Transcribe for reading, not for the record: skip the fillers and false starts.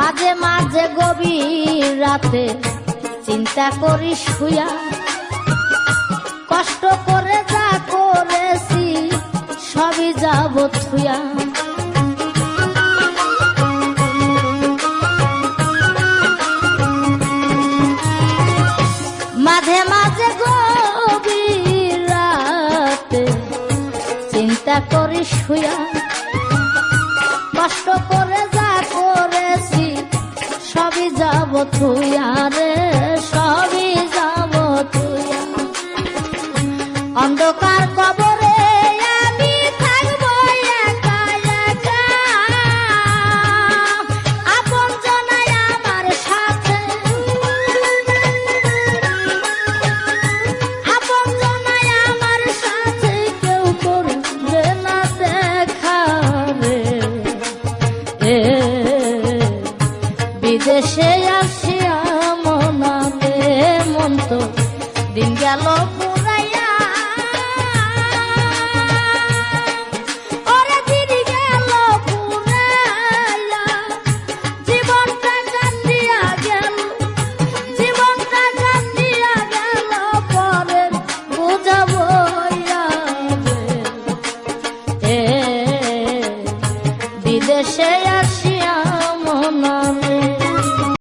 মাঝে মাঝে গভীর রাতে চিন্তা করি শুয়া, কষ্ট করে যা করেছি সবই যাব থুয়া। মাঝে মাঝে গভীর রাতে চিন্তা করি শুয়া, কষ্ট করে যা করেছি সবই যাব থুয়া রে, সবই যাব থুয়া। অন্ধকার কবরে আমি থাকবো একা একা, আপন জনাই আমার সাথে, আপন জনাই আমার সাথে কেউ করবে না দেখা রে। বিদেশে আসি